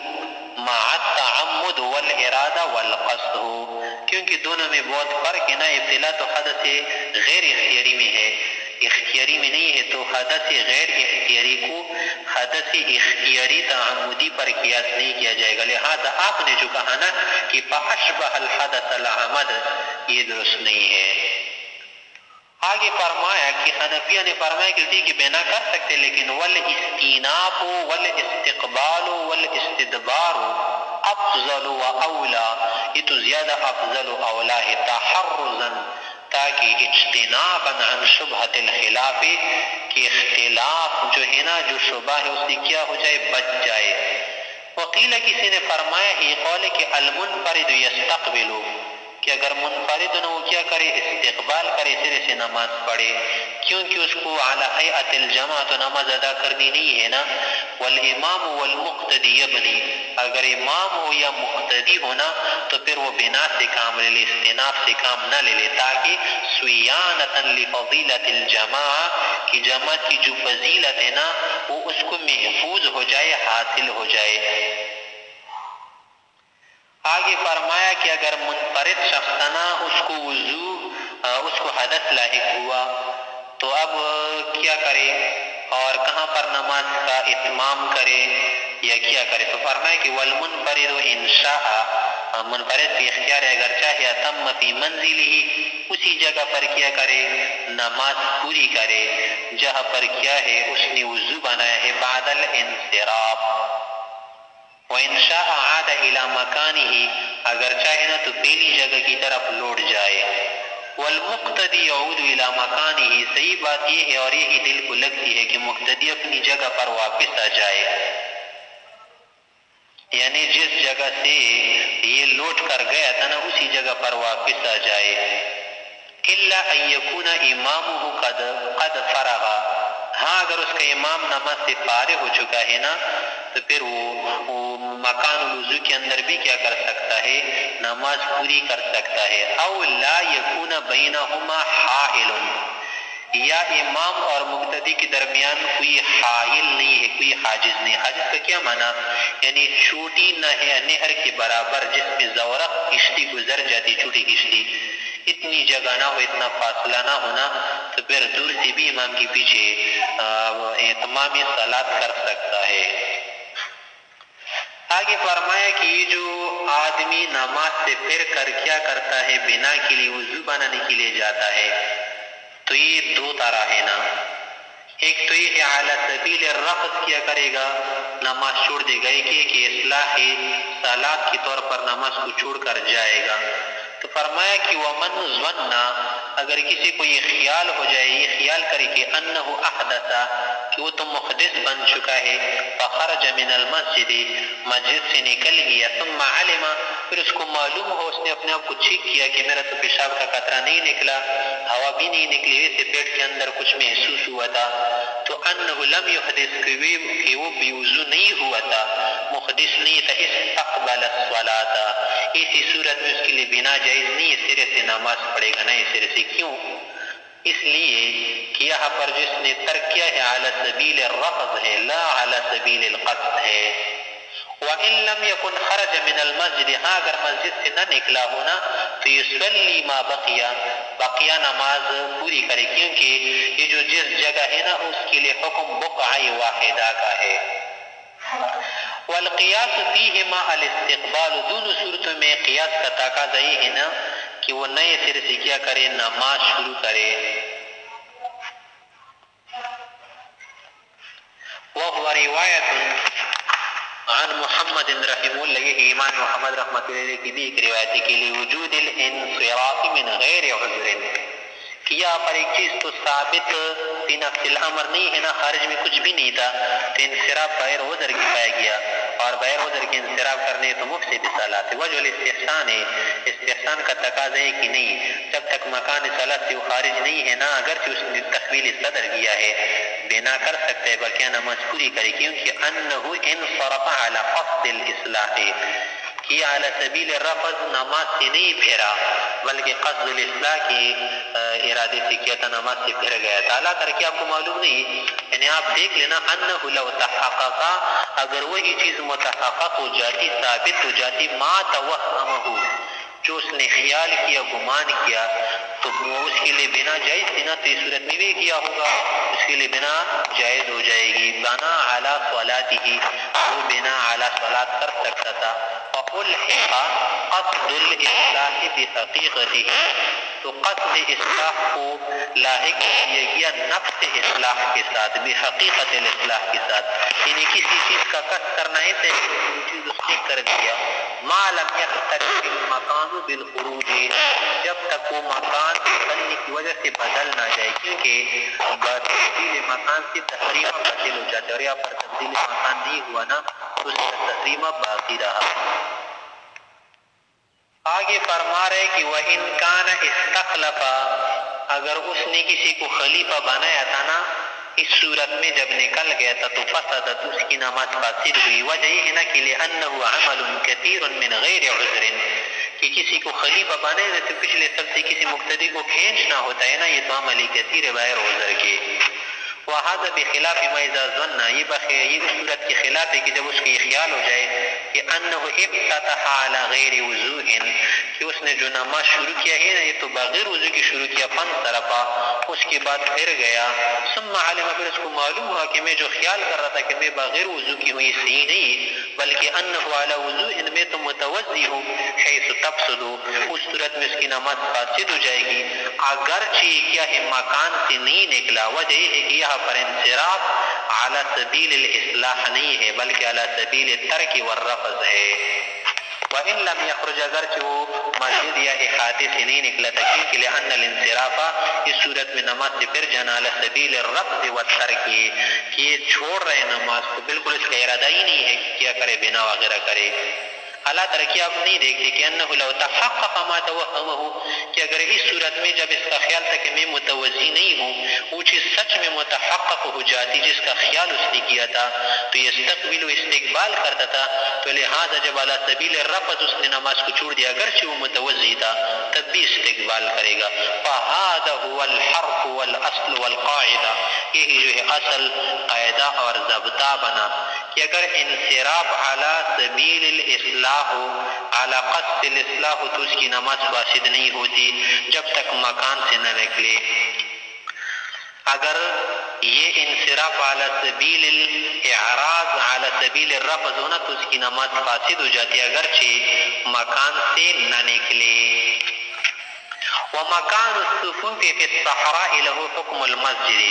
مع التعمد والارادہ والقصد ہو، کیونکہ دونوں میں بہت فرق ہے نا۔ ابتلا تو حدث غیر اختیاری میں ہے، اختیاری میں نہیں ہے، تو حدث غیر اختیاری کو حدث اختیاری تعمدی پر قیاس نہیں کیا جائے گا۔ لہذا آپ نے جو کہا نا کہ فاشبہ الحدث العمد، یہ درست نہیں ہے۔ آگے فرمایا کہ حنفیہ نے فرمایا کہ ٹھیک ہے بنا کر سکتے، لیکن والاستیناف والاستقبال والاستدبار افضل و اولا، یہ تو زیادہ افضل و اولا ہے، تحرزا، تاکہ اجتنابا عن شبہت الخلاف، کہ اختلاف جو ہے نا، جو شبہ ہے اس سے کیا ہو جائے، بچ جائے۔ وقیل، کسی نے فرمایا ہی قول کہ المنفرد یستقبل، کہ اگر منفرد نہ وہ کیا کرے، استقبال کرے، سرے سے نماز پڑھے، کیونکہ اس کو علی ہیئۃ الجماع تو نماز ادا کرنی نہیں ہے نا۔ والامام والمقتدی یبنی، اگر امام ہو یا مقتدی ہونا تو پھر وہ بنا سے کام لے لے، استناف سے کام نہ لے لے، تاکہ سویانۃ لفضیلۃ الجماع، کہ جماعت کی جو فضیلت ہے نا وہ اس کو محفوظ ہو جائے، حاصل ہو جائے۔ آگے فرمایا کہ اگر منفرد شخص نا اس کو وضو، اس کو حدث لاحق ہوا تو اب کیا کرے اور کہاں پر نماز کا اتمام کرے یا کیا کرے؟ تو فرمایا کہ والمنفرد ان شاء، منفرد کی اختیار ہے اگر چاہے اتم فی منزلہ، اسی جگہ پر کیا کرے، نماز پوری کرے جہاں پر کیا ہے اس نے وضو بنایا ہے، بعد الانصراف۔ وَإِنْ شَاءَ عَادَ إِلَى مَكَانِهِ، اگر چاہے نا تو پہلی جگہ کی طرف لوٹ جائے۔ وَالْمُقْتَدِي يَعُودُ إِلَى مَكَانِهِ، صحیح بات یہ ہے اور یہی دل کو لگتی ہے کہ مقتدی اپنی جگہ پر واپس آ جائے، یعنی جس جگہ سے یہ لوٹ کر گیا تھا نا اسی جگہ پر واپس آ جائے۔ إِلَّا أَن يَكُونَ إِمَامُهُ قَدْ فَرَغَ، ہاں اگر اس کا امام نماز سے فارغ ہو چکا ہے نا تو پھر وہ مکان الوضو کے اندر بھی کیا کر سکتا ہے، نماز پوری کر سکتا ہے۔ او لا یکون بینہما حائل، یا امام اور مقتدی کے درمیان کوئی حائل نہیں ہے، کوئی حاجز نہیں۔ حاجز کا کیا معنی؟ یعنی چھوٹی نہر کے برابر جس میں زورق کشتی گزر جاتی، چھوٹی کشتی، اتنی جگہ نہ ہو، اتنا فاصلہ نہ ہونا، تو پھر دور سے بھی امام کے پیچھے اتمام صلاۃ کر سکتا ہے۔ آگے فرمایا کہ یہ جو آدمی نماز سے پھر کر کیا کرتا ہے، بنا کے لیے وضو بنانے کے لیے جاتا ہے، تو یہ دو طرح ہے نا۔ ایک تو یہ ہے علی سبیل الرفض کیا کرے گا، نماز چھوڑ دے گا، کہ اصلاح صلاۃ کے طور پر نماز کو چھوڑ کر جائے گا۔ تو فرمایا کہ ومن ظن، اگر کسی کو یہ خیال ہو جائے، یہ خیال کرے کہ انہ احدث، کہ وہ تو محدث بن چکا ہے، فخرج من المسجد، مسجد سے نکل گیا، ثم علم، پھر اس کو معلوم ہو، اس نے اپنے آپ کو چیک کیا کہ میرا تو پیشاب کا قطرہ نہیں نکلا، ہوا بھی نہیں نکلی، ویسے پیٹ کے اندر کچھ محسوس ہوا تھا، تو انہ لم یحدث، کہ وہ بے وضو نہیں ہوا تھا، محدث نہیں تھا، استقبل الصلاۃ، اسی صورت میں اس کے لیے بنا جائز نہیں ہے، سرے سے نماز پڑھے گا، نہیں سرے سے۔ کیوں؟ اس لیے کہ یہاں پر جس نے ترک کیا ہے علی سبیل الرفض ہے، لا علی سبیل القصد ہے۔ وَإِن لَمْ يَكُنْ خَرَجَ مِنَ الْمَسْجِدِ، ہاں اگر مسجد سے نہ نکلا ہونا تو يُصَلِّي مَا بَقِيَ، بقیہ نماز پوری کرے، کیونکہ یہ جو جس جگہ ہے نا اس کے لیے حکم بقعہ واحدہ کا ہے۔ والقیاس فیہما الاستقبال، دونوں صورتوں میں قیاس کا تقاضا یہ ہے نا کہ وہ نئے سر سے کیا کرے، نماز شروع کرے۔ وَهُوَ رِوَایَةٌ عن محمد رحمہ اللہ، یہ امام محمد رحمۃ اللہ علیہ کی بھی ایک روایت ہے کہ لوجود الانصراف من غیر عذر، کہ یہاں پر ایک چیز تو ثابت فی نفس الامر نہیں ہے نا، خارج میں کچھ بھی نہیں تھا، تو انصراف بغیر عذر کی پایا گیا، اور بغیر عذر کے انصراف کرنے تو مفسد صلاۃ ہے۔ وجہ الاستحسان ہے، استحسان کا تقاضا ہے کہ نہیں، جب تک مکان صلاۃ سے وہ خارج نہیں ہے نا، اگرچہ اس نے تحویل صدر کیا ہے، بنا کر سکتے ہے، بقیہ نماز پوری کرے، کیونکہ انہ انصرف علی قصد الاصلاح، یہ اعلی سبیل رفض نماز سے نہیں پھیرا بلکہ قصد الاصلاح کی ارادے سے کیا تھا، نماز سے پھر گیا تھا. اللہ کر کے آپ کو معلوم نہیں، یعنی آپ دیکھ لینا انہ لو تحققا، اگر وہی چیز متحقق ہو جاتی، ثابت ہو جاتی، ما توہمہ، جو اس نے خیال کیا، گمان کیا، تو وہ اس کے لیے بنا جائز تھی نا، تو اس صورت میں بھی کیا ہوگا، اس کے لیے بنا جائز ہو جائے گی. بنا علی صلاتہ، وہ بنا علی صلات کر سکتا تھا. فألحق قصد الاصلاح بحقیقتہ، تو قصد اصلاح کو لاحق کیا گیا نفس اصلاح کے ساتھ، بحقیقت الاصلاح کے ساتھ، یعنی کسی چیز کا قصد کرنا ہے تو وہ چیز اس نے کر دیا. ما لم یختلف المکان بالخروج، جب تک وہ مکان بدلنے کی وجہ سے بدل نہ جائے، کیونکہ تبدیل مکان سے تحریمہ بدل ہو جاتا ہے، اور یہاں پر تبدیل مکان نہیں ہوا نا، تو اس کا تحریمہ باقی رہا. آگے فرما رہے کہ وَإِن كَانَ اسْتَخْلَفَ، اگر اس نے کسی کو خلیفہ بنایا تھا نا، اس صورت میں جب نکل گیا تھا تو فسدت، اس کی نماز فاسد ہوئی. وجہ یہ ہے نا کہ لِأَنَّهُ عَمَلٌ كَثِيرٌ مِّن غَيْرِ عُذْرٍ، کہ کسی کو خلیفہ بنائے تو پچھلے سب سے کسی مقتدی کو کھینچنا ہوتا ہے نا، یہ تو عمل کثیر ہے بغیر عذر کے. وَهَذَا بِخِلَافِ مَا إِذَا ظَنَّ، یہ اس صورت کے خلاف ہے کہ جب اس کو یہ خیال ہو جائے کہ أَنَّهُ افتتح عَلَى غَيْرِ وضوء، کہ اس نے جو نماز شروع کیا ہے نا، یہ تو بغیر وضو کی شروع کیا، فانصرفا، اس کے بعد پھر گیا. ثم علم، پھر اس کو معلوم ہوا کہ میں جو خیال کر رہا تھا کہ میں بغیر وضو کی ہوں، یہ صحیح نہیں، بلکہ أنه على وضوء، میں تو متوضی ہوں، حیث تفسد، اس صورت میں اس کی نماز فاسد ہو جائے گی. اگرچہ کیا ہے مکان سے نہیں نکلا. وجہ یہ ہے کہ یہاں پر انصراف على سبیل الاصلاح نہیں ہے بلکہ على سبیل الترک والرفض ہے. وَإِن لَمْ يَخْرُجْ، اگرچہ وہ مسجد یا احاطے سے نہیں نکلا تھا، کیونکہ لأن الانصراف، اس صورت میں نماز سے پھر جانا علی سبیل الرفض والترک، کہ یہ چھوڑ رہے نماز کو، بالکل اس کا ارادہ ہی نہیں ہے کہ کیا کرے، بنا وغیرہ کرے. اللہ ترکی آپ نہیں دیکھتے کہ انہ لو تحقق ما توہمہ، کہ اگر اس صورت میں جب اس کا خیال تھا کہ میں متوضی نہیں ہوں، وہ چیز سچ میں متحقق ہو جاتی جس کا خیال اس نے کیا تھا، تو یستقبل، استقبال کرتا تھا. تو لہذا جب علی سبیل الرفض اس نے نماز کو چھوڑ دیا، اگرچہ وہ متوضی تھا تب بھی استقبال کرے گا. فہذا هو الحرف والاصل والقاعدہ، یہی جو ہے اصل، قاعدہ اور ضابطہ بنا کہ اگر انصراف علی سبیل الاصلاح ہو، اعلی قصد الاصلاح ہو، تو اس کی نماز فاسد نہیں ہوتی جب تک مکان سے نہ نکلے. اگر یہ انصراف علی سبیل الاعراض علی سبیل الرفض ہونا تو اس کی نماز فاسد ہو جاتی اگرچہ مکان سے نہ نکلے. ومکان الصفوف فی الصحراء له حکم المسجد،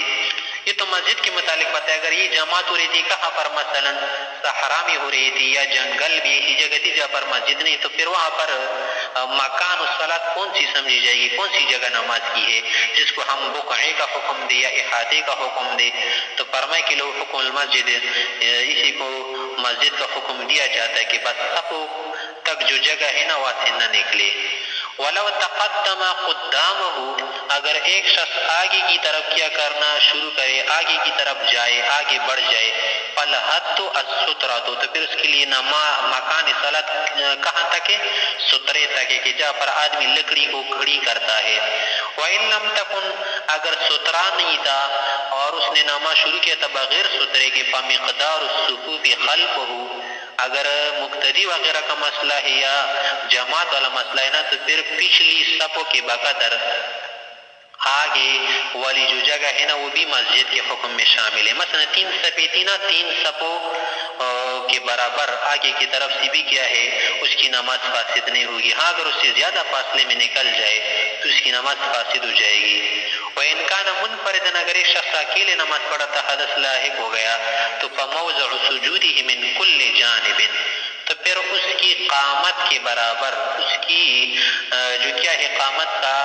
یہ تو مسجد کے متعلق بتا ہے. اگر یہ جماعت ہو رہی تھی کہاں پر، مثلا صحرا میں ہو رہی تھی یا جنگل بھی ایسی جگہ تھی جہاں پر مسجد نہیں، تو پھر وہاں پر مکان الصلاۃ کون سی سمجھی جائے گی، کون سی جگہ نماز کی ہے جس کو ہم بقعے کا حکم دے یا احاطے کا حکم دے. تو فرمائے کہ لو حکم المسجد، اسی کو مسجد کا حکم دیا جاتا ہے کہ بس صفوں تک جو جگہ ہے نا وہاں سے نہ نکلے. ولو تقدم قدامہ، اگر ایک شخص آگے کی طرف کیا کرنا شروع کرے، آگے کی طرف جائے، آگے بڑھ جائے، فالحد السترہ، تو پھر اس کے لیے مکان صلاۃ کہاں تک ہے، سترے تک ہے، کہ جہاں پر آدمی لکڑی کو کھڑی کرتا ہے. وَإِن لَمْ تَكُنْ، اگر سترہ نہیں تھا اور اس نے نماز شروع کیا تھا بغیر سترے کے، فَمِقْدَارُ الصُّفُوفِ خَلْفَهُ، اگر مقتدی وغیرہ کا مسئلہ ہے یا جماعت والا مسئلہ ہے نا، تو پھر پچھلی صفوں کے بقدر آگے والی جو جگہ ہے نا وہ بھی مسجد کے حکم میں شامل ہے. مثلا 3 صفیں تھی نا، 3 صفوں کے برابر آگے کی طرف سے بھی کیا ہے اس کی نماز فاسد نہیں ہوگی. ہاں اگر اس سے زیادہ فاصلے میں نکل جائے تو اس کی نماز فاسد ہو جائے گی. وَإِن كَانَ مُنْفَرِدًا، اگر ایک شخص اکیلے نماز پڑھا تھا، حدث لاحق ہو گیا، تو فَمَوْضِعُ سُجُودِهِ مِنْ كُلِّ جَانِبٍ، تو پھر اس کی قامت کے برابر، اس کی جو کیا ہے قامت کا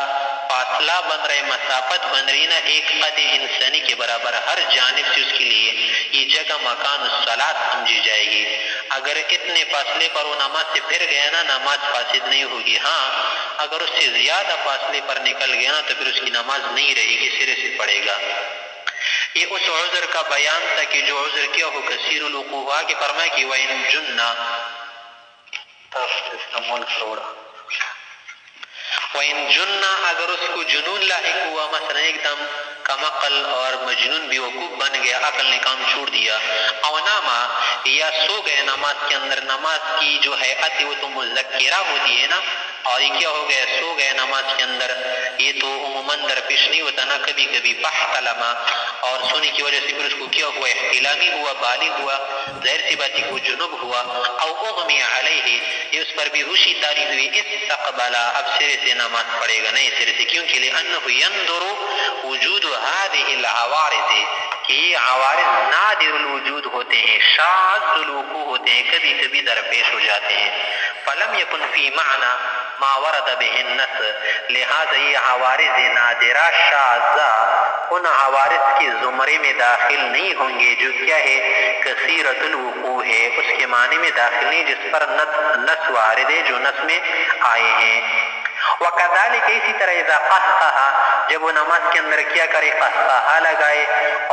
فاصلہ بن رہے، مسافت بن رہی نا، ایک قد انسانی کے برابر، ہر جانب سے اس کے لیے یہ جگہ مکان الصلاۃ سمجھی جائے گی. اگر اتنے فاصلے پر وہ نماز سے پھر گیا نا، نماز فاسد نہیں ہوگی. ہاں اگر اس سے زیادہ فاصلے پر نکل گیا نا تو پھر اس کی نماز نہیں رہے گی، سرے سے پڑے گا. یہ اس عذر کا بیان تھا کہ جو عذر کیا ہو کثیر الوقوع، کہ فرمائے کہ وَإِن جُنَّ، ملک چھوڑا. وَإِن جُنَّ اگر اس کو جنون لاحق ہوا مثلا ایک دم کمعقل اور مجنون بیوقوف بن گیا, عقل نے کام چھوڑ دیا, او ناما یا سو گئے نماز کے اندر, نماز کی جو حیات ہے وہ تو مذکرہ ہوتی ہے نا, اور یہ کیا ہو گیا سو گئے نماز کے اندر, یہ تو عموماً درپیش نہیں ہوتا نا, کبھی کبھی فاحتلما, اور سونے کی وجہ سے پھر اس کو کیا ہوا احتلامی ہوا, بالغ ہوا, ظاہر سی بات ہے وہ جنوب ہوا, او اغمی علیہ یہ اس پر بھی ہوشی تاری ہوئی, استقبلا اب سرے سے نماز پڑھے گا نہیں سرے سے, کیونکہ لأنه ينظر وجود هذه العوارض کہ یہ عوارض نادر الوجود ہوتے ہیں, شاذ الوقوع ہوتے ہیں, کبھی کبھی درپیش ہو جاتے ہیں. فلم یکن فی معنی ما ورد به النص, لہذا یہ عوارض نادرہ شاذہ ان عوارض کے زمرے میں داخل نہیں ہوں گے جو کیا ہے کثیرۃ الوقوع ہے, اس کے معنی میں داخل نہیں جس پر نص وارد ہے جو نص میں آئے ہیں. وَكَذَلِكَ اسی طرح اذا قَحْقَحَ جب وہ نماز کے اندر کیا کرے قحقحہ لگائے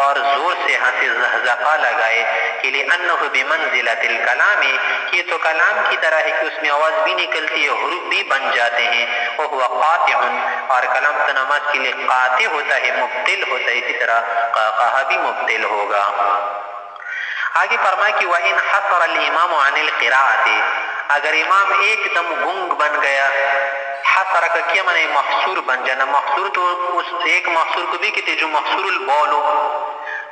اور زور سے ہنسے زہزقہ لگائے, کہ لِأَنَّهُ بِمَنزِلَةِ الْكَلَامِ کہ تو کلام کی طرح ہے کہ اس میں آواز بھی نکلتی ہے, حروف بھی بن جاتے ہیں, وَهُوَ قَاطِعٌ اور کلام تو نماز کے لیے قاطع ہوتا ہے, مبطل ہوتا ہے, اسی طرح قحقحہ بھی مبطل ہوگا. آگے فرمائے کہ وَإِنْ حَصَرَ الْإِمَامُ عَنِ الْقِرَاءَةِ اگر امام ایک دم گنگ بن گیا, حصر کا کیا معنی محصور بن جانا, محصور تو اس ایک محصور کو بھی کہتے جو محصور البول ہو,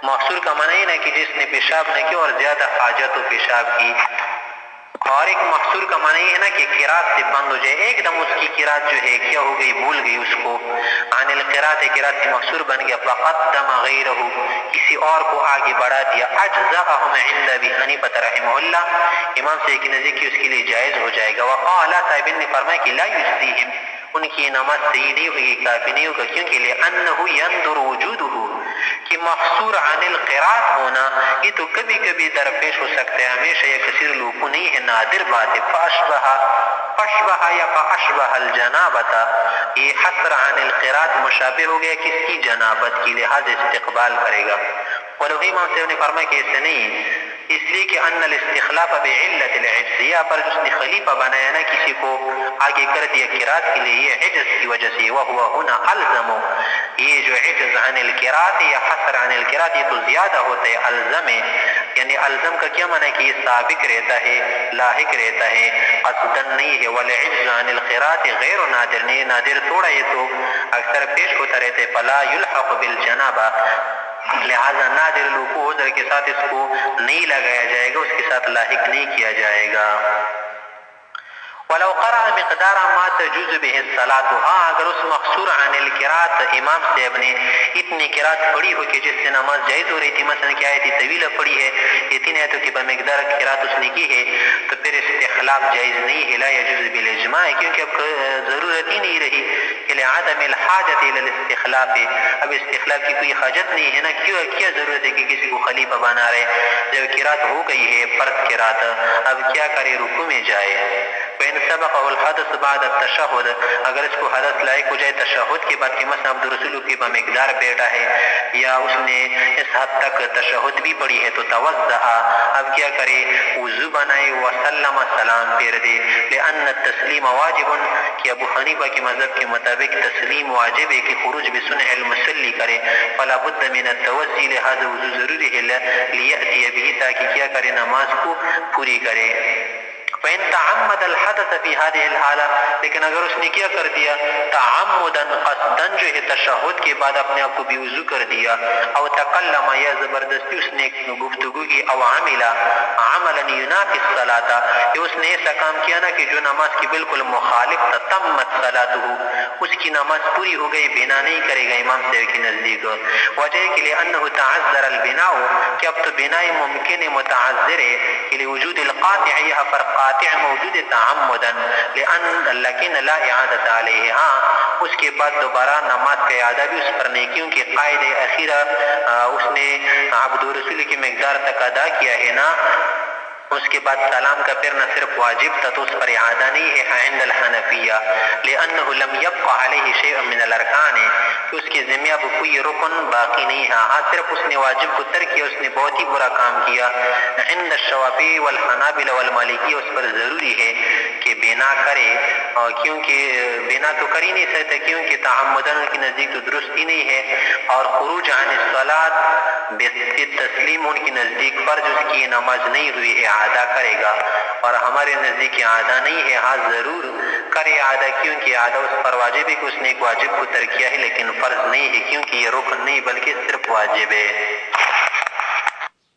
محصور کا معنی ہے کہ جس نے پیشاب نہ کیا اور زیادہ حاجت ہو پیشاب کی, اور ایک محصور کا معنی ہے نا کہ قرات سے بند ہو جائے, ایک دم اس کی قرات جو ہے کیا ہو گئی بھول گئی اس کو, عن القرات قرات سے محصور بن گیا, فقدم غیرہ کسی اور کو آگے بڑھا دیا, اجزاءہم عند ابی حنیفہ رحمہ اللہ امام سے ایک نزدیک اس کے لیے جائز ہو جائے گا. وقال صاحب نے فرمایا کہ لا یجزیہم ان کی نماز صحیح نہیں ہوگی, کافی نہیں ہوگا, کیونکہ لأنہ يندر وجودہ کہ محصور عن القرات ہونا یہ تو کبھی کبھی درپیش ہو سکتا ہے, ہمیشہ یہ کثیر لوگوں نہیں ہے, نادر بات ہے. فاشبہ یا فاشبہ الجنابتا یہ حصر عن القرات مشابہ ہو گیا کس کی جنابت کی, لحاظ استقبال کرے گا. ولو امام صاحب نے فرمایا کہ ایسے نہیں, اس لیے کہ ان الاستخلاف بعلت العجز, یا پر جس نے خلیفہ بنایا نا کسی کو آگے کر دیا قرات کے لیے یہ عجز کی وجہ سے, وہو ہنا الزم یہ جو عجز عن القرات یا حصر عن القرات یہ تو زیادہ ہوتا ہے, الزم یعنی الزم کا کیا معنی ہے کہ یہ سابق رہتا ہے, لاحق رہتا ہے, قصدا نہیں ہے. والعجز عن القرات غیر نادر, نہیں نادر تھوڑا, یہ تو اکثر پیش ہوتا رہتا ہے. فلا یلحق بالجنابہ لہذا نادر الوقوع عذر کے ساتھ اس کو نہیں لگایا جائے گا, اس کے ساتھ لاحق نہیں کیا جائے گا. ولو قرأ مقدار ما تجوز به الصلاة, ہاں اگر اس مقصور عن القرات امام صاحب نے اتنی قرات پڑھی ہو کہ جس سے نماز جائز ہو رہی تھی, مثلا کیا آیت طویلہ پڑھی ہے, یہ تین آیتوں کی بمقدار قرات اس نے کی ہے, تو پھر استخلاف جائز نہیں ہے, لا يجوز بالاجماع, کیونکہ اب ضرورت ہی نہیں رہی کہ لعدم الحاجت الى الاستخلاف, اب استخلاف کی کوئی حاجت نہیں ہے نا, کیا ضرورت ہے کہ کسی کو خلیفہ بنا رہے, جب قرات ہو گئی ہے فرض قرات, اب کیا کرے رکوع میں جائے. فإن سبقه الحدث بعد التشہد اگر اس کو حدث لائق ہو جائے تشہد کے بعد, کہ مثلا عبد الرسول کی بمقدار بیٹھا ہے یا اس نے اس حد تک تشہد بھی پڑھی ہے, تو توضع اب کیا کرے وضو بنائے, وسلم سلام پھیر دے. لأن التسلیم واجب کہ ابو حنیفہ کے مذہب کے مطابق تسلیم واجب ہے کہ خروج بسنع المصلی کرے, فلا بد من التوضی لہذا وضو ضروری ہے, لیأتی به تاکہ کیا کرے نماز کو پوری کرے. فإن تعمد الحدث في هذه الحالة لیکن اگر اس نے کیا کر دیا تعمدا قصدا جو ہے تشہد کے بعد اپنے آپ کو بے وضو کر دیا, او تکلم یا زبردستی اس نے گفتگو کی, او عمل عملا ينافي الصلاة کہ اس نے ایسا کام کیا نا کہ جو نماز کی بالکل مخالف تھا, تمت صلاته اس کی نماز پوری ہو گئی, بنا نہیں کرے گا امام صاحب کے نزدیک. وجہ کے لیے انه تعذر البناء کہ اب تو بناء ممکن ہے, متعذر ہے, کہ لوجود القاطع یہاں پر قاطع موجود تعمدا, لیکن لا اعادت علیہ, ہاں اس کے بعد دوبارہ نماز کا اعادہ بھی اس پر نہیں, کیونکہ قائد اخیرہ اس نے عبد الرسول کی مقدار تک ادا کیا ہے نا, اس کے بعد سلام کا پھرنا صرف واجب تھا, تو اس پر اعادہ نہیں ہے عند الحنفیہ. لأنه لم يبقى عليه شيء من الارکان کہ اس کے ذمہ اب کوئی رکن باقی نہیں ہے, ہاں صرف اس نے واجب کو ترک کیا, اس نے بہت ہی برا کام کیا. عند الشوافی والحنابلہ والمالکی اس پر ضروری ہے کہ کہ بنا کرے، کیونکہ بنا تو کر ہی نہیں سکتے کیونکہ تعمدن ان کے نزدیک تو درست ہی نہیں ہے، اور خروج عن الصلاۃ بالتسلیم ان کے نزدیک فرض، اس کی نماز نہیں ہوئی اعادہ کرے گا، اور ہمارے نزدیک اعادہ نہیں ہے، ہاں ضرور کرے اعادہ، کیونکہ اعادہ اس پر واجب ہے کہ اس نے ایک واجب کو ترک کیا ہے لیکن فرض نہیں ہے، کیونکہ یہ رکن نہیں بلکہ صرف واجب ہے۔